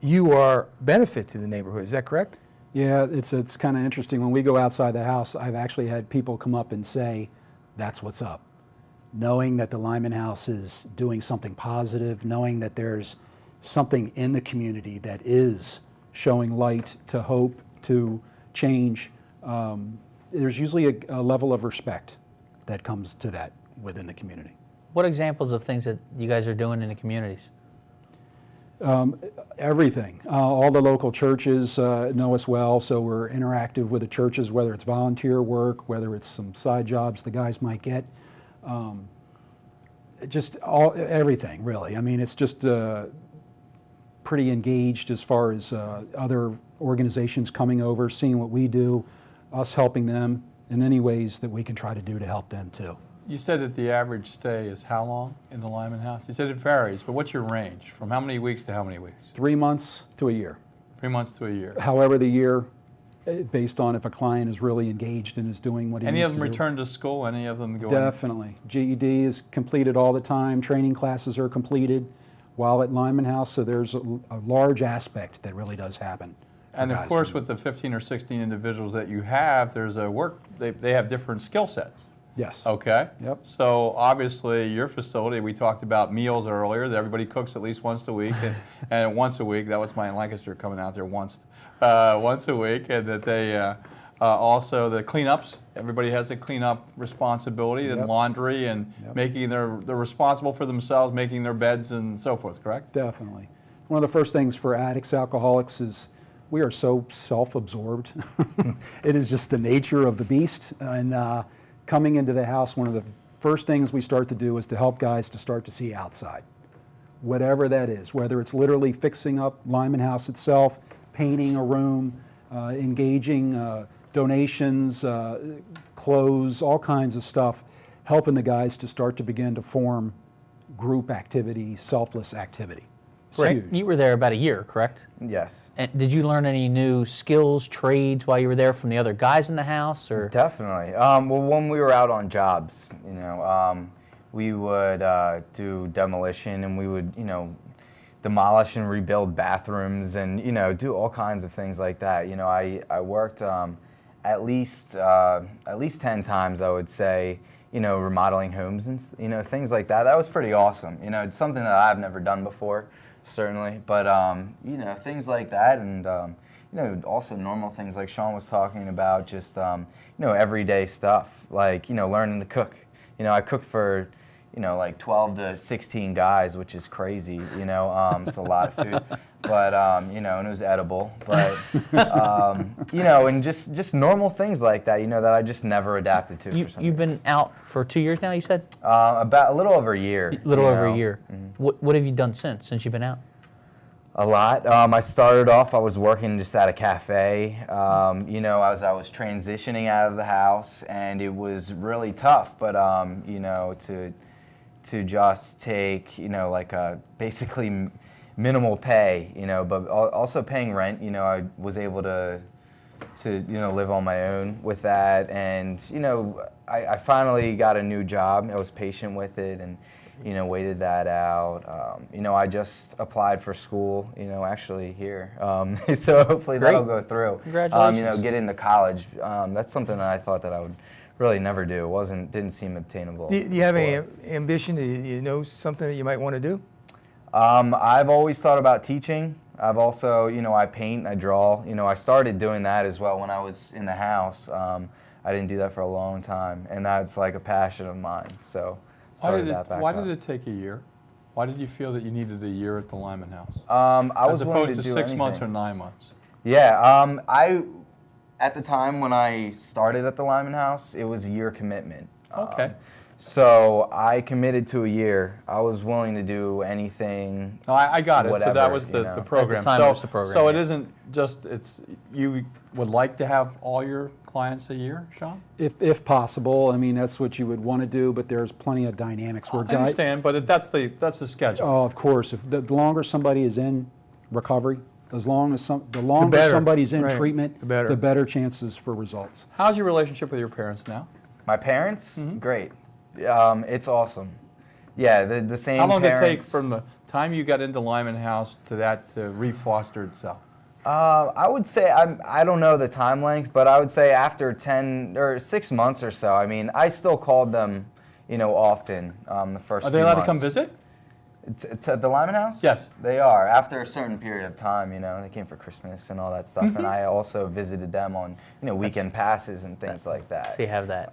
B: you are benefit to the neighborhood. Is that correct?
K: Yeah, it's kind of interesting. When we go outside the house, I've actually had people come up and say, that's what's up. Knowing that the Limen House is doing something positive, knowing that there's something in the community that is showing light to hope, to change, there's usually a level of respect that comes to that within the community.
C: What examples of things that you guys are doing in the communities?
K: Everything. All the local churches know us well, so we're interactive with the churches, whether it's volunteer work, whether it's some side jobs the guys might get. Just everything, really. I mean, it's just pretty engaged as far as other organizations coming over, seeing what we do, us helping them in any ways that we can try to do to help them too.
D: You said that the average stay is how long in the Limen House? You said it varies, but what's your range? From how many weeks to how many weeks?
K: 3 months to a year.
D: 3 months to a year.
K: However the year, based on if a client is really engaged and is doing what he needs to do.
D: Any of them return to school? Any of them go
K: Definitely. GED is completed all the time. Training classes are completed while at Limen House, so there's a large aspect that really does happen.
D: And of course, with the 15 or 16 individuals that you have, there's a they have different skill sets.
K: Yes.
D: Okay.
K: Yep.
D: So obviously, your facility, we talked about meals earlier, that everybody cooks at least once a week, and once a week, that was my Lancaster coming out there once a week, and that they also the cleanups, everybody has a cleanup responsibility, and laundry, and making they're responsible for themselves, making their beds and so forth, correct?
K: Definitely. One of the first things for addicts, alcoholics is we are so self-absorbed. It is just the nature of the beast, and coming into the house, one of the first things we start to do is to help guys to start to see outside. Whatever that is, whether it's literally fixing up Limen House itself, painting a room, engaging donations, clothes, all kinds of stuff, helping the guys to start to begin to form group activity, selfless activity.
C: Right. You were there about a year, correct?
E: Yes.
C: And did you learn any new skills, trades while you were there from the other guys in the house, or?
E: Definitely. Well, when we were out on jobs, you know, we would do demolition, and we would, you know, demolish and rebuild bathrooms, and you know, do all kinds of things like that. You know, I worked at least 10 times, I would say. You know, remodeling homes and you know, things like that. That was pretty awesome. You know, it's something that I've never done before. Certainly, but you know, things like that, and you know, also normal things like Shawn was talking about, just you know, everyday stuff, like, you know, learning to cook. You know, I cooked for, you know, like 12 to 16 guys, which is crazy. You know, it's a lot of food, but you know, and it was edible. But you know, and just normal things like that. You know, that I just never adapted to.
C: You've been out for 2 years now, you said?
E: About a little over a year.
C: A little over a year. What have you done since you've been out?
E: A lot. I started off, I was working just at a cafe, you know, as I was transitioning out of the house, and it was really tough, but, you know, to just take, you know, like a basically minimal pay, you know, but also paying rent, you know, I was able to you know, live on my own with that, and, you know, I finally got a new job. I was patient with it, and, you know, waited that out. You know, I just applied for school, you know, actually here. So hopefully that'll go through.
C: Congratulations.
E: You know, get into college. That's something that I thought that I would really never do. Didn't seem obtainable.
B: Do you have any ambition? Do you know something that you might want to do?
E: I've always thought about teaching. I've also, you know, I paint, I draw. You know, I started doing that as well when I was in the house. I didn't do that for a long time, and that's like a passion of mine. So
D: why did it take a year? Why did you feel that you needed a year at the Limen House?
E: As
D: opposed to 6 months or 9 months?
E: Yeah, at the time when I started at the Limen House, it was a year commitment.
D: Okay.
E: So I committed to a year. I was willing to do anything.
D: No, I got it.
E: Whatever,
D: so that was the program.
C: At the time, it was the program.
D: So it isn't just you would like to have all your clients a year, Shawn?
K: If possible. I mean, that's what you would want to do, but there's plenty of dynamics where
D: I understand, but that's the schedule.
K: Oh, of course. If the longer somebody is in recovery, As long as the longer
B: better.
K: somebody's in
B: Right.
K: treatment,
B: The better.
K: chances for results.
D: How's your relationship with your parents now?
E: My parents, great. It's awesome. Yeah, the same.
D: How long did it take
E: parents.
D: from the time you got into Limen House to that to refoster itself?
E: I would say, I don't know the time length, but I would say after 10 or 6 months or so, I mean, I still called them, often, the first
D: Are they
E: few
D: allowed
E: months.
D: to come visit?
E: To the Limen House?
D: Yes.
E: They are. After a certain period of time, they came for Christmas and all that stuff, and I also visited them on, weekend passes and things like that.
C: So you have that.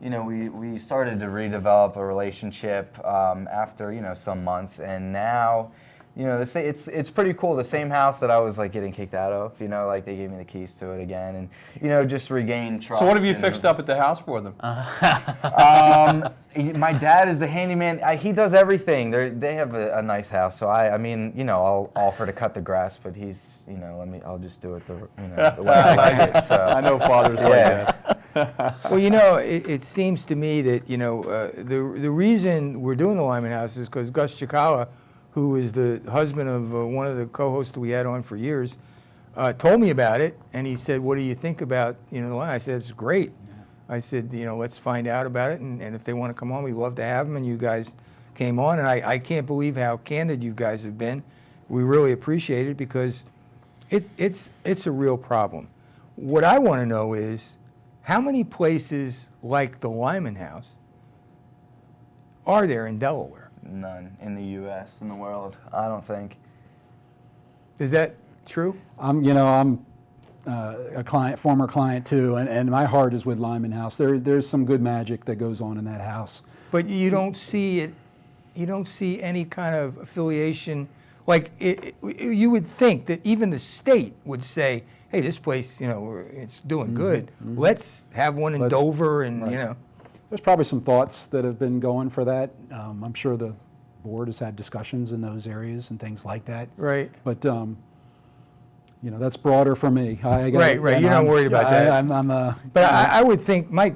E: We started to redevelop a relationship after, some months, and now, it's pretty cool. The same house that I was like getting kicked out of, like they gave me the keys to it again, and just regain trust.
D: So what have you fixed up at the house for them?
E: My dad is a handyman. He does everything. They have a nice house, so I'll offer to cut the grass, but he's, I'll just do it the way I like it. So
D: I know fathers like that.
B: Well, it seems to me that the reason we're doing the Limen House is because Gus Chikala, who is the husband of one of the co-hosts that we had on for years, told me about it, and he said, "What do you think about the Limen?" I said, "It's great." I said, let's find out about it, and if they want to come on, we'd love to have them. And you guys came on, and I can't believe how candid you guys have been. We really appreciate it because it's a real problem. What I want to know is how many places like the Limen House are there in Delaware?
E: None in the U.S., in the world, I don't think.
B: Is that true?
K: I'm a former client too, and my heart is with Limen House. There's some good magic that goes on in that house.
B: But you don't see it. You don't see any kind of affiliation. Like you would think that even the state would say, "Hey, this place, it's doing good. Let's have one in Dover," and
K: right. There's probably some thoughts that have been going for that. I'm sure the board has had discussions in those areas and things like that.
B: Right.
K: But that's broader for me.
B: Right. You're not worried about that. But I would think, Mike,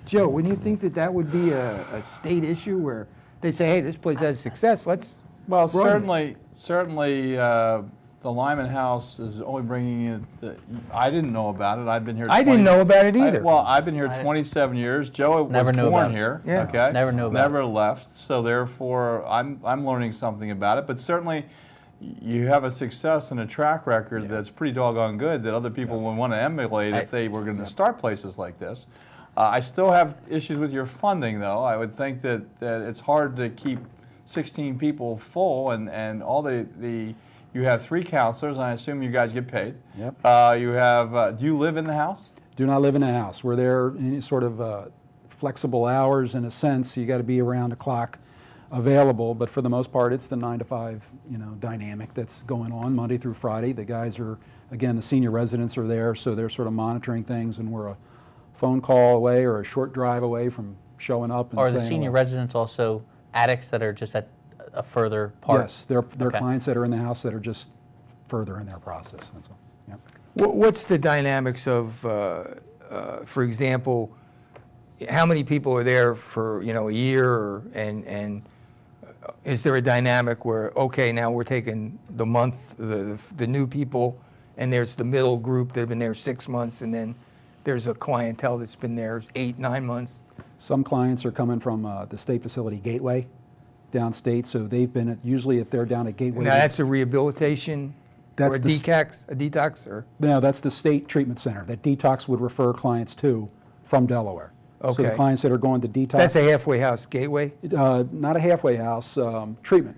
B: Joe, wouldn't you think that would be a state issue where they say, "Hey, this place has success. Let's."
D: Well, certainly, the Limen House is only bringing it. I didn't know about it. I've been here.
B: I didn't know about it either.
D: I've been here 27 years. Joe was born here.
B: Yeah.
D: Okay.
C: Never knew about
D: Never left. So therefore, I'm learning something about it. But certainly, you have a success and a track record that's pretty doggone good that other people would want to emulate if they were going to start places like this. I still have issues with your funding, though. I would think that it's hard to keep 16 people full and all the. You have 3 counselors, and I assume you guys get paid.
K: Yep.
D: You have. Do you live in the house?
K: Do not live in a house. We're there in sort of flexible hours in a sense. You got to be around the clock available, but for the most part, it's the 9 to 5, dynamic that's going on Monday through Friday. The guys are, again, the senior residents are there, so they're sort of monitoring things, and we're a phone call away or a short drive away from showing up. And
C: are the senior residents also addicts that are just at a further part?
K: Yes, they're clients that are in the house that are just further in their process. That's all. Yep.
B: What's the dynamics of, for example, how many people are there for a year, and is there a dynamic where now we're taking the month, the new people, and there's the middle group that have been there 6 months, and then there's a clientele that's been there 8, 9 months?
K: Some clients are coming from the state facility Gateway downstate, so they've been usually if they're down at Gateway.
B: Now that's a rehabilitation or a detox, or?
K: No, that's the state treatment center that detox would refer clients to from Delaware.
B: Okay.
K: So the clients that are going to detox.
B: That's a halfway house, Gateway?
K: Not a halfway house, treatment.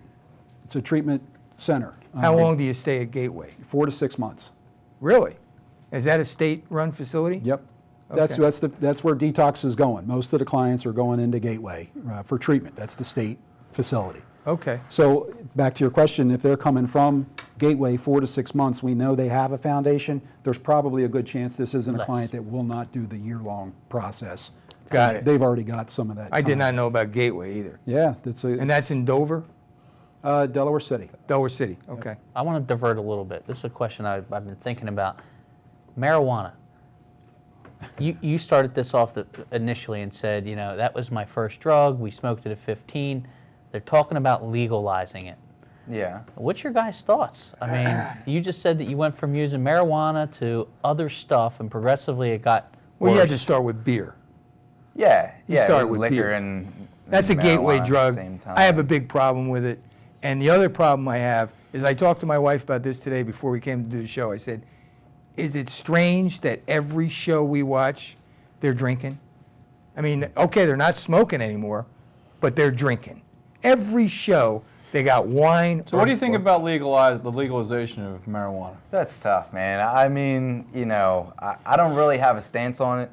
K: It's a treatment center.
B: How long do you stay at Gateway?
K: 4 to 6 months.
B: Really? Is that a state-run facility?
K: Yep.
B: Okay.
K: That's where detox is going. Most of the clients are going into Gateway for treatment. That's the state facility.
B: Okay.
K: So back to your question, if they're coming from Gateway 4 to 6 months, we know they have a foundation. There's probably a good chance this isn't a client that will not do the year-long process.
B: Got it.
K: They've already got some of that.
B: I did not know about Gateway either.
K: Yeah.
B: And that's in Dover?
K: Delaware City.
B: Delaware City, okay.
C: I want to divert a little bit. This is a question I've been thinking about. Marijuana. You started this off initially and said, that was my first drug. We smoked it at 15. They're talking about legalizing it.
E: Yeah.
C: What's your guys' thoughts? I mean, you just said that you went from using marijuana to other stuff, and progressively it got
B: Well, you had to
C: worse.
B: start with beer.
E: Yeah.
B: You
E: Yeah.
B: start
E: it was
B: with
E: liquor
B: beer.
E: and
B: That's a
E: marijuana
B: gateway
E: at the
B: drug.
E: same time.
B: I have a big problem with it. And the other problem I have is I talked to my wife about this today before we came to do the show. I said, is it strange that every show we watch, they're drinking? I mean, okay, they're not smoking anymore, but they're drinking. Every show, they got wine.
D: So what do you think about the legalization of marijuana?
E: That's tough, man. I mean, you know, I don't really have a stance on it.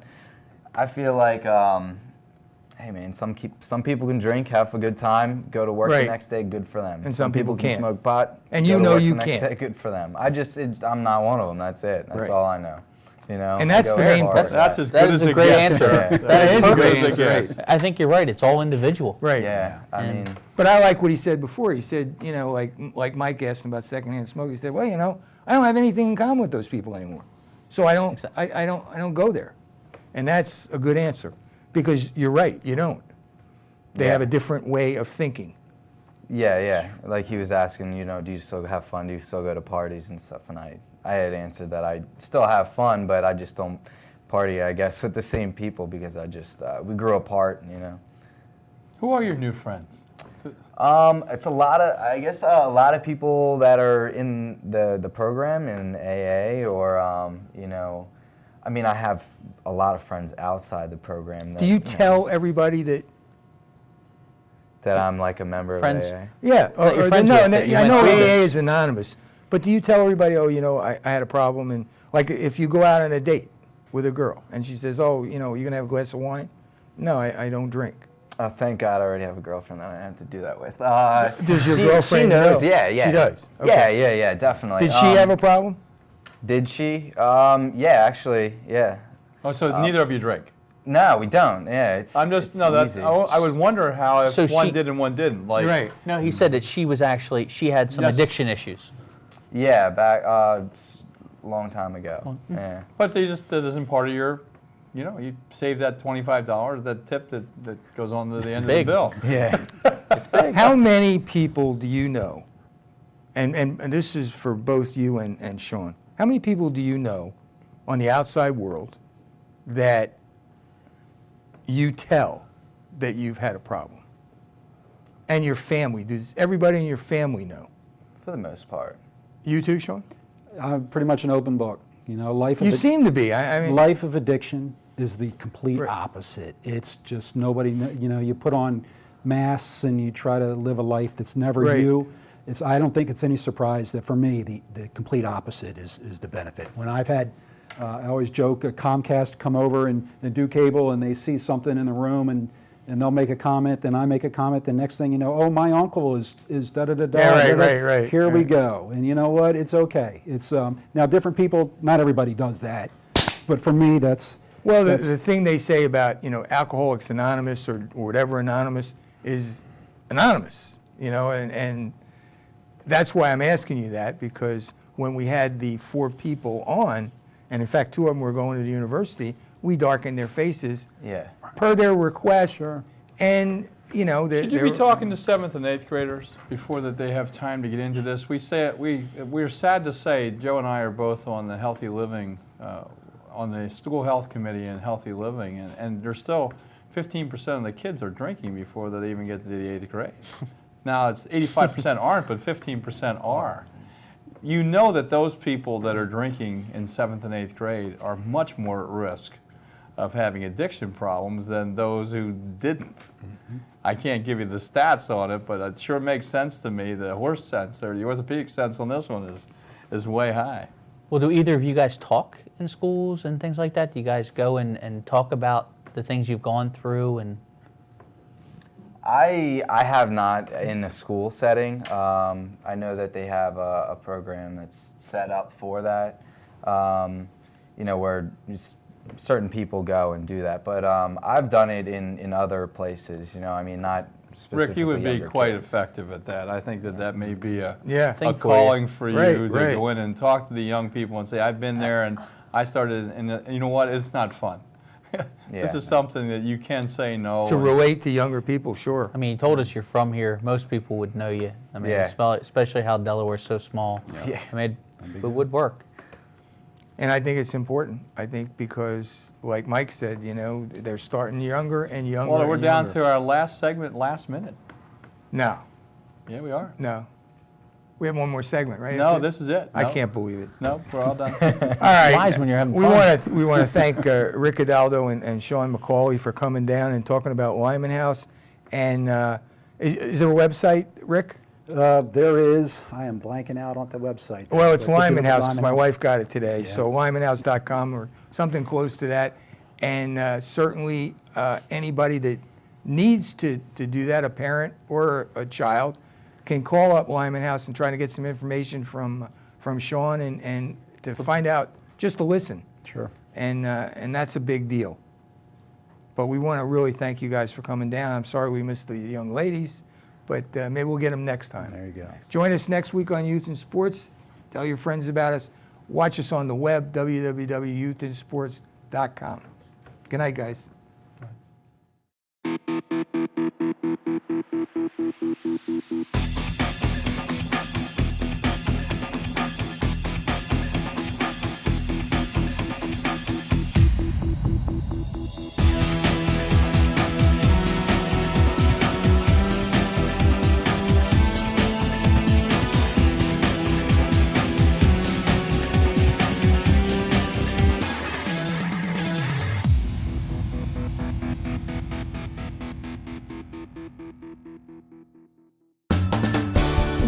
E: I feel like, hey, man, some people can drink, have a good time, go to work
B: Right.
E: the next day, good for them.
B: And some people
E: can
B: can't.
E: smoke pot,
B: And
E: go
B: you
E: to
B: know
E: work
B: you
E: the next
B: can't.
E: day, good for them. I'm not one of them. That's it. That's
B: Right.
E: all I know. You know,
B: And that's
E: I go
B: the
E: very
B: main
E: hard
B: part.
E: at
D: That's
E: that.
D: as
C: That
D: good
C: is
D: as
C: a
D: it
C: great
D: gets.
C: answer.
E: Yeah.
C: That is
B: is a
C: perfect.
B: great
D: As it
B: answer,
D: gets.
C: I think you're right. It's all individual.
B: Right.
E: Yeah, I
C: And-
E: mean,
B: But I like what he said before. He said, you know, like Mike asked him about secondhand smoke. He said, well, you know, I don't have anything in common with those people anymore, so I don't, I don't go there, and that's a good answer, because you're right, you don't. They
E: Yeah.
B: have a different way of thinking.
E: yeah. Like he was asking, you know, do you still have fun? Do you still go to parties and stuff? And I had answered that I still have fun, but I just don't party, I guess, with the same people because I just we grew apart, you know.
D: Who are your new friends?
E: It's a lot of people that are in the program in AA or you know, I mean, I have a lot of friends outside the program. That,
B: Do you
E: know,
B: tell everybody that?
E: that I'm like a member
C: Friends?
E: of AA?
B: Yeah,
C: That you're
B: or
C: friends
B: no,
C: with, that you
B: I
C: went
B: know
C: through
B: AA
C: this.
B: is anonymous, but do you tell everybody, oh, you know, I had a problem, and like if you go out on a date with a girl and she says, oh, you know, you're gonna have a glass of wine? No, I don't drink.
E: Thank God I already have a girlfriend that I don't have to do that with.
B: Does your
E: she
B: girlfriend
E: knows?
B: know?
E: Yeah.
B: She does? Okay.
E: Yeah, definitely.
B: Did she have a problem?
E: Did she? Yeah, actually, yeah.
D: Oh, so neither of you drink?
E: No, we don't. Yeah, it's.
D: I'm just,
E: it's
D: no, that,
E: easy.
D: I would wonder how if
C: So
D: one
C: she-
D: did and one didn't. Like,
B: Right.
C: No, he said that she had some
D: Yes.
C: addiction issues.
E: Yeah, back it's a long time ago. Yeah.
D: But they just, that isn't part of your, you know, you save that $25, that tip that goes on to the end
C: big.
D: of the bill.
E: Yeah.
B: How many people do you know, and this is for both you and Shawn, how many people do you know on the outside world that you tell that you've had a problem? And your family, does everybody in your family know?
E: For the most part.
B: You too, Shawn?
K: I'm pretty much an open book. You know,
B: You seem to be. I mean,
K: life of addiction is the complete
B: Right.
K: opposite. It's just nobody, you know, you put on masks and you try to live a life that's never
B: Right.
K: you. I don't think it's any surprise that for me, the complete opposite is the benefit. When I've had, I always joke, a Comcast come over and do cable and they see something in the room and they'll make a comment, then I make a comment, the next thing you know, oh, my uncle is da-da-da-da.
B: Yeah, right,
K: da-da.
B: right.
K: Here we go. And you know what? It's okay. It's now different people, not everybody does that. But for me, that's...
B: well, the
K: that's-
B: thing they say about, you know, Alcoholics Anonymous or whatever Anonymous is anonymous, you know, and that's why I'm asking you that, because when we had the 4 people on, and in fact 2 of them were going to the university, we darkened their faces
E: Yeah.
B: per their request.
K: Sure.
B: And, you know,
D: Should you be talking to 7th and 8th graders before that they have time to get into this? We're sad to say, Joe and I are both on the Healthy Living, on the school health committee in Healthy Living, and there's still 15% of the kids are drinking before they even get to the 8th grade. Now, it's 85% aren't, but 15% are. You know that those people that are drinking in 7th and 8th grade are much more at risk of having addiction problems than those who didn't. I can't give you the stats on it, but it sure makes sense to me. The horse sense or the orthopedic sense on this one is way high.
C: Well, do either of you guys talk in schools and things like that? Do you guys go and talk about the things you've gone through? And
E: I have not in a school setting. I know that they have a program that's set up for that, you know, where certain people go and do that. But I've done it in other places, you know, I mean, not specifically
D: Rick, you would be
E: younger
D: quite
E: kids.
D: effective at that. I think that may be a
C: Thing for
D: calling
C: you.
D: for you
B: Right,
D: to
B: right.
D: go in and talk to the young people and say, I've been there and I started, and you know what, it's not fun. This is something that you can say no.
B: To relate to younger people, sure.
C: I mean, you told us you're from here. Most people would know you. I mean, especially how Delaware's so small.
E: Yeah.
C: I mean, it would work.
B: And I think it's important. I think because, like Mike said, you know, they're starting younger and younger.
D: Well, we're down to our last segment, last minute.
B: No.
D: Yeah, we are.
B: No. We have one more segment, right?
D: No, this is it.
B: I can't believe it.
D: No, we're all done.
B: All right.
C: Wise when you're having fun.
B: We want to thank Rick Adaldo and Sean McCauley for coming down and talking about Limen House. And is there a website, Rick?
K: There is. I am blanking out on the website.
B: Well, it's
K: But
B: Limen House because
K: Limen
B: my
K: House.
B: wife got it today.
K: Yeah.
B: So limenhouse.com or something close to that. And certainly anybody that needs to do that, a parent or a child, can call up Limen House and try to get some information from Shawn and to find out, just to listen.
K: Sure.
B: And that's a big deal. But we want to really thank you guys for coming down. I'm sorry we missed the young ladies, but maybe we'll get them next time.
K: There you go.
B: Join us next week on Youth in Sports. Tell your friends about us. Watch us on the web, www.youthinsports.com. Good night, guys.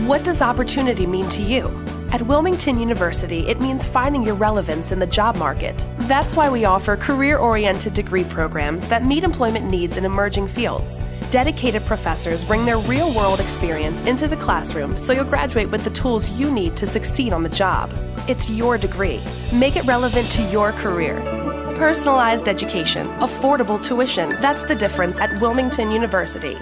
L: What does opportunity mean to you? At Wilmington University, it means finding your relevance in the job market. That's why we offer career-oriented degree programs that meet employment needs in emerging fields. Dedicated professors bring their real-world experience into the classroom so you'll graduate with the tools you need to succeed on the job. It's your degree. Make it relevant to your career. Personalized education, affordable tuition, that's the difference at Wilmington University.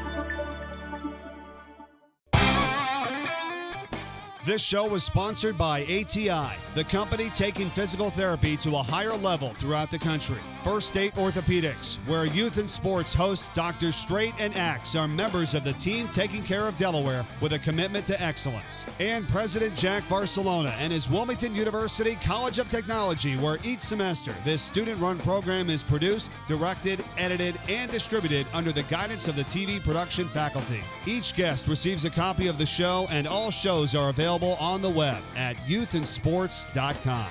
A: This show was sponsored by ATI, the company taking physical therapy to a higher level throughout the country. First State Orthopedics, where Youth in Sports hosts Drs. Straight and Axe are members of the team taking care of Delaware with a commitment to excellence. And President Jack Barcelona and his Wilmington University College of Technology, where each semester this student-run program is produced, directed, edited, and distributed under the guidance of the TV production faculty. Each guest receives a copy of the show, and all shows are available on the web at youthinsports.com.